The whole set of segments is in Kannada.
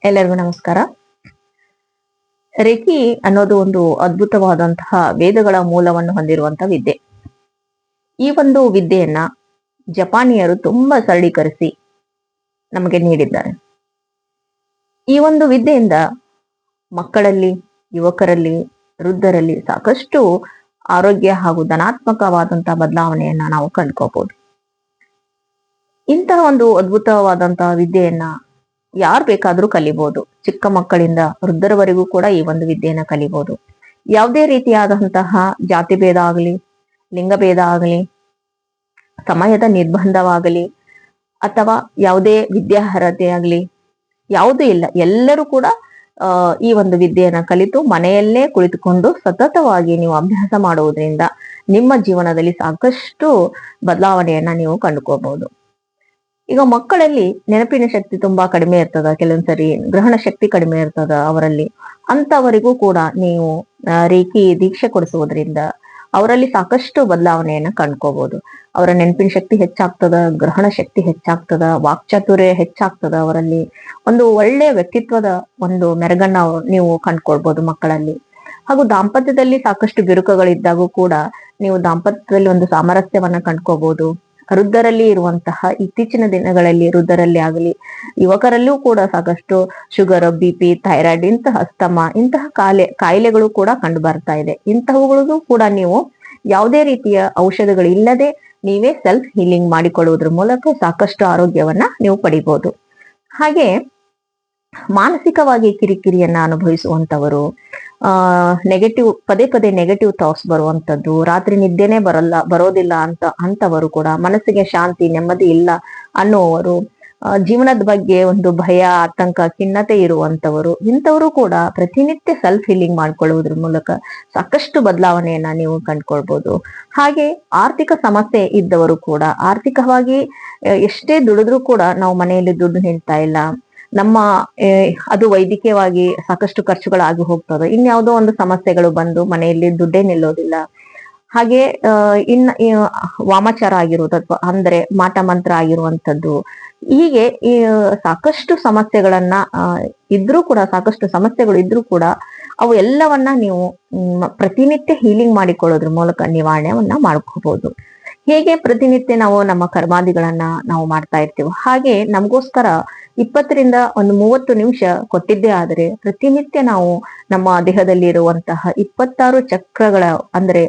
ಎಲ್ಲರಿಗೂ ನಮಸ್ಕಾರ. ರೇಖಿ ಅನ್ನೋದು ಒಂದು ಅದ್ಭುತವಾದಂತಹ ವೇದಗಳ ಮೂಲವನ್ನು ಹೊಂದಿರುವಂತಹ ವಿದ್ಯೆ. ಈ ಒಂದು ವಿದ್ಯೆಯನ್ನ ಜಪಾನಿಯರು ತುಂಬಾ ಸರಳೀಕರಿಸಿ ನಮಗೆ ನೀಡಿದ್ದಾರೆ. ಈ ಒಂದು ವಿದ್ಯೆಯಿಂದ ಮಕ್ಕಳಲ್ಲಿ, ಯುವಕರಲ್ಲಿ, ವೃದ್ಧರಲ್ಲಿ ಸಾಕಷ್ಟು ಆರೋಗ್ಯ ಹಾಗೂ ಧನಾತ್ಮಕವಾದಂತಹ ಬದಲಾವಣೆಯನ್ನ ನಾವು ಕಂಡುಕೋಬಹುದು. ಇಂತಹ ಒಂದು ಅದ್ಭುತವಾದಂತಹ ವಿದ್ಯೆಯನ್ನ ಯಾರು ಬೇಕಾದ್ರೂ ಕಲಿಬಹುದು. ಚಿಕ್ಕ ಮಕ್ಕಳಿಂದ ವೃದ್ಧರವರೆಗೂ ಕೂಡ ಈ ಒಂದು ವಿದ್ಯೆಯನ್ನ ಕಲಿಬಹುದು. ಯಾವುದೇ ರೀತಿಯಾದಂತಹ ಜಾತಿ ಭೇದ ಆಗಲಿ, ಲಿಂಗಭೇದ ಆಗಲಿ, ಸಮಯದ ನಿರ್ಬಂಧವಾಗಲಿ ಅಥವಾ ಯಾವುದೇ ವಿದ್ಯಾರ್ಹತೆ ಆಗಲಿ ಯಾವುದೂ ಇಲ್ಲ. ಎಲ್ಲರೂ ಕೂಡ ಈ ಒಂದು ವಿದ್ಯೆಯನ್ನ ಕಲಿತು ಮನೆಯಲ್ಲೇ ಕುಳಿತುಕೊಂಡು ಸತತವಾಗಿ ನೀವು ಅಭ್ಯಾಸ ಮಾಡುವುದರಿಂದ ನಿಮ್ಮ ಜೀವನದಲ್ಲಿ ಸಾಕಷ್ಟು ಬದಲಾವಣೆಯನ್ನ ನೀವು ಕಂಡುಕೋಬಹುದು. ಈಗ ಮಕ್ಕಳಲ್ಲಿ ನೆನಪಿನ ಶಕ್ತಿ ತುಂಬಾ ಕಡಿಮೆ ಇರ್ತದ, ಕೆಲವೊಂದ್ಸರಿ ಗ್ರಹಣ ಶಕ್ತಿ ಕಡಿಮೆ ಇರ್ತದ ಅವರಲ್ಲಿ. ಅಂತವರಿಗೂ ಕೂಡ ನೀವು ರೇಖಿ ದೀಕ್ಷೆ ಕೊಡಿಸುವುದರಿಂದ ಅವರಲ್ಲಿ ಸಾಕಷ್ಟು ಬದಲಾವಣೆಯನ್ನ ಕಂಡ್ಕೋಬಹುದು. ಅವರ ನೆನಪಿನ ಶಕ್ತಿ ಹೆಚ್ಚಾಗ್ತದ, ಗ್ರಹಣ ಶಕ್ತಿ ಹೆಚ್ಚಾಗ್ತದ, ವಾಕ್ಚಾತುರ್ಯ ಹೆಚ್ಚಾಗ್ತದ. ಅವರಲ್ಲಿ ಒಂದು ಒಳ್ಳೆಯ ವ್ಯಕ್ತಿತ್ವದ ಒಂದು ಮೆರಗನ್ನ ನೀವು ಕಂಡ್ಕೊಳ್ಬಹುದು ಮಕ್ಕಳಲ್ಲಿ. ಹಾಗೂ ದಾಂಪತ್ಯದಲ್ಲಿ ಸಾಕಷ್ಟು ಬಿರುಕುಗಳಿದ್ದಾಗೂ ಕೂಡ ನೀವು ದಾಂಪತ್ಯದಲ್ಲಿ ಒಂದು ಸಾಮರಸ್ಯವನ್ನ ಕಂಡ್ಕೋಬಹುದು. ವೃದ್ಧರಲ್ಲಿ ಇರುವಂತಹ ಇತ್ತೀಚಿನ ದಿನಗಳಲ್ಲಿ ವೃದ್ಧರಲ್ಲಿ ಆಗಲಿ, ಯುವಕರಲ್ಲೂ ಕೂಡ ಸಾಕಷ್ಟು ಶುಗರ್, BP, ಥೈರಾಯ್ಡ್, ಇಂತಹ ಅಸ್ತಮ, ಇಂತಹ ಕಾಯಿಲೆಗಳು ಕೂಡ ಕಂಡು ಬರ್ತಾ ಇದೆ. ಇಂತಹವುಗಳಿಗೂ ಕೂಡ ನೀವು ಯಾವುದೇ ರೀತಿಯ ಔಷಧಗಳು ಇಲ್ಲದೆ ನೀವೇ ಸೆಲ್ಫ್ ಹೀಲಿಂಗ್ ಮಾಡಿಕೊಳ್ಳುವುದ್ರ ಮೂಲಕ ಸಾಕಷ್ಟು ಆರೋಗ್ಯವನ್ನ ನೀವು ಪಡಿಬಹುದು. ಹಾಗೆ ಮಾನಸಿಕವಾಗಿ ಕಿರಿಕಿರಿಯನ್ನ ಅನುಭವಿಸುವಂತವರು, ನೆಗೆಟಿವ್ ಪದೇ ಪದೇ ನೆಗೆಟಿವ್ ಥಾಟ್ಸ್ ಬರುವಂತದ್ದು, ರಾತ್ರಿ ನಿದ್ದೆನೆ ಬರೋದಿಲ್ಲ ಅಂತವರು ಕೂಡ, ಮನಸ್ಸಿಗೆ ಶಾಂತಿ ನೆಮ್ಮದಿ ಇಲ್ಲ ಅನ್ನುವರು, ಜೀವನದ ಬಗ್ಗೆ ಒಂದು ಭಯ, ಆತಂಕ, ಖಿನ್ನತೆ ಇರುವಂತವರು, ಇಂಥವರು ಕೂಡ ಪ್ರತಿನಿತ್ಯ ಸೆಲ್ಫ್ ಹೀಲಿಂಗ್ ಮಾಡ್ಕೊಳ್ಳುವುದ್ರ ಮೂಲಕ ಸಾಕಷ್ಟು ಬದಲಾವಣೆಯನ್ನ ನೀವು ಕಂಡ್ಕೊಳ್ಬಹುದು. ಹಾಗೆ ಆರ್ಥಿಕ ಸಮಸ್ಯೆ ಇದ್ದವರು ಕೂಡ, ಆರ್ಥಿಕವಾಗಿ ಎಷ್ಟೇ ದುಡಿದ್ರೂ ಕೂಡ ನಾವು ಮನೆಯಲ್ಲಿ ದುಡ್ಡು ನಿಲ್ತಾ ಇಲ್ಲ, ನಮ್ಮ ಅದು ವೈದ್ಯಕೀಯವಾಗಿ ಸಾಕಷ್ಟು ಖರ್ಚುಗಳಾಗಿ ಹೋಗ್ತದೆ, ಇನ್ಯಾವುದೋ ಒಂದು ಸಮಸ್ಯೆಗಳು ಬಂದು ಮನೆಯಲ್ಲಿ ದುಡ್ಡೇ ನಿಲ್ಲೋದಿಲ್ಲ. ಹಾಗೆ ವಾಮಾಚಾರ ಆಗಿರುವುದು ಅಥವಾ ಅಂದ್ರೆ ಮಾಟ ಮಂತ್ರ ಆಗಿರುವಂತದ್ದು, ಹೀಗೆ ಸಾಕಷ್ಟು ಸಮಸ್ಯೆಗಳನ್ನ ಸಾಕಷ್ಟು ಸಮಸ್ಯೆಗಳು ಇದ್ರೂ ಕೂಡ ಅವು ಎಲ್ಲವನ್ನ ನೀವು ಪ್ರತಿನಿತ್ಯ ಹೀಲಿಂಗ್ ಮಾಡಿಕೊಳ್ಳೋದ್ರ ಮೂಲಕ ನಿವಾರಣೆಯನ್ನ ಮಾಡ್ಕೋಬಹುದು. ಹೇಗೆ ಪ್ರತಿನಿತ್ಯ ನಾವು ನಮ್ಮ ಕರ್ಮಾದಿಗಳನ್ನ ನಾವು ಮಾಡ್ತಾ ಇರ್ತೀವಿ, ಹಾಗೆ ನಮಗೋಸ್ಕರ 20 ರಿಂದ 30 ನಿಮಿಷ ಕೊಟ್ಟಿದ್ದೇ ಆದರೆ ಪ್ರತಿನಿತ್ಯ ನಾವು ನಮ್ಮ ದೇಹದಲ್ಲಿ ಇರುವಂತಹ 26 ಚಕ್ರಗಳ ಅಂದ್ರೆ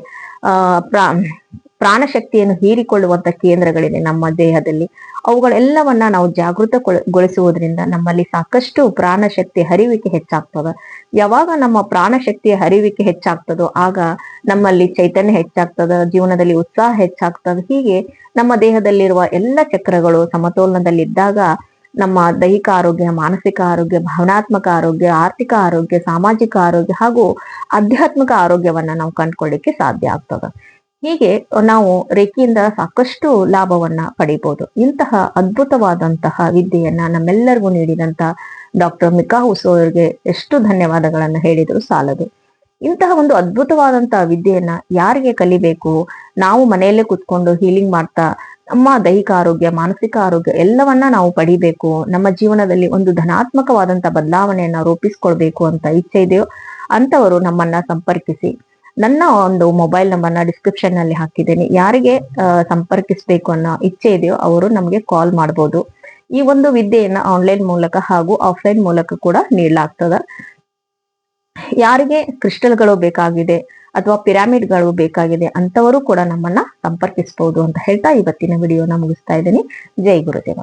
ಪ್ರಾಣಶಕ್ತಿಯನ್ನು ಹೀರಿಕೊಳ್ಳುವಂತ ಕೇಂದ್ರಗಳಿದೆ ನಮ್ಮ ದೇಹದಲ್ಲಿ. ಅವುಗಳೆಲ್ಲವನ್ನ ನಾವು ಜಾಗೃತಗೊಳಿಸುವುದರಿಂದ ನಮ್ಮಲ್ಲಿ ಸಾಕಷ್ಟು ಪ್ರಾಣಶಕ್ತಿ ಹರಿವಿಕೆ ಹೆಚ್ಚಾಗ್ತದೆ. ಯಾವಾಗ ನಮ್ಮ ಪ್ರಾಣಶಕ್ತಿಯ ಹರಿವಿಕೆ ಹೆಚ್ಚಾಗ್ತದೋ ಆಗ ನಮ್ಮಲ್ಲಿ ಚೈತನ್ಯ ಹೆಚ್ಚಾಗ್ತದ, ಜೀವನದಲ್ಲಿ ಉತ್ಸಾಹ ಹೆಚ್ಚಾಗ್ತದ. ಹೀಗೆ ನಮ್ಮ ದೇಹದಲ್ಲಿರುವ ಎಲ್ಲ ಚಕ್ರಗಳು ಸಮತೋಲನದಲ್ಲಿದ್ದಾಗ ನಮ್ಮ ದೈಹಿಕ ಆರೋಗ್ಯ, ಮಾನಸಿಕ ಆರೋಗ್ಯ, ಭಾವನಾತ್ಮಕ ಆರೋಗ್ಯ, ಆರ್ಥಿಕ ಆರೋಗ್ಯ, ಸಾಮಾಜಿಕ ಆರೋಗ್ಯ ಹಾಗೂ ಆಧ್ಯಾತ್ಮಿಕ ಆರೋಗ್ಯವನ್ನ ನಾವು ಕಂಡುಕೊಳ್ಳಿಕ್ಕೆ ಸಾಧ್ಯ ಆಗ್ತದೆ. ಹೀಗೆ ನಾವು ರೇಖಿಯಿಂದ ಸಾಕಷ್ಟು ಲಾಭವನ್ನ ಪಡಿಬಹುದು. ಇಂತಹ ಅದ್ಭುತವಾದಂತಹ ವಿದ್ಯೆಯನ್ನ ನಮ್ಮೆಲ್ಲರಿಗೂ ನೀಡಿದಂತ ಡಾಕ್ಟರ್ ಮಿಕಾ ಉಸೋ ಅವರಿಗೆ ಎಷ್ಟು ಧನ್ಯವಾದಗಳನ್ನ ಹೇಳಿದ್ರು ಸಾಲದು. ಇಂತಹ ಒಂದು ಅದ್ಭುತವಾದಂತಹ ವಿದ್ಯೆಯನ್ನ ಯಾರಿಗೆ ಕಲಿಬೇಕು? ನಾವು ಮನೆಯಲ್ಲೇ ಕುತ್ಕೊಂಡು ಹೀಲಿಂಗ್ ಮಾಡ್ತಾ ನಮ್ಮ ದೈಹಿಕ ಆರೋಗ್ಯ, ಮಾನಸಿಕ ಆರೋಗ್ಯ ಎಲ್ಲವನ್ನ ನಾವು ಪಡಿಬೇಕು, ನಮ್ಮ ಜೀವನದಲ್ಲಿ ಒಂದು ಧನಾತ್ಮಕವಾದಂತಹ ಬದಲಾವಣೆಯನ್ನ ರೂಪಿಸ್ಕೊಳ್ಬೇಕು ಅಂತ ಇಚ್ಛೆ ಇದೆಯೋ ಅಂತವರು ನಮ್ಮನ್ನ ಸಂಪರ್ಕಿಸಿ. ನನ್ನ ಒಂದು ಮೊಬೈಲ್ ನಂಬರ್ನ ಡಿಸ್ಕ್ರಿಪ್ಷನ್ ನಲ್ಲಿ ಹಾಕಿದ್ದೇನೆ. ಯಾರಿಗೆ ಸಂಪರ್ಕಿಸ್ಬೇಕು ಅನ್ನೋ ಇಚ್ಛೆ ಇದೆಯೋ ಅವರು ನಮಗೆ ಕಾಲ್ ಮಾಡ್ಬೋದು. ಈ ಒಂದು ವಿದ್ಯೆಯನ್ನ ಆನ್ಲೈನ್ ಮೂಲಕ ಹಾಗೂ ಆಫ್ಲೈನ್ ಮೂಲಕ ಕೂಡ ನೀಡಲಾಗ್ತದ. ಯಾರಿಗೆ ಕ್ರಿಸ್ಟಲ್ಗಳು ಬೇಕಾಗಿದೆ ಅಥವಾ ಪಿರಾಮಿಡ್ಗಳು ಬೇಕಾಗಿದೆ ಅಂತವರು ಕೂಡ ನಮ್ಮನ್ನ ಸಂಪರ್ಕಿಸಬಹುದು ಅಂತ ಹೇಳ್ತಾ ಇವತ್ತಿನ ವಿಡಿಯೋನ ಮುಗಿಸ್ತಾ ಇದ್ದೀನಿ. ಜೈ ಗುರುದೇವ.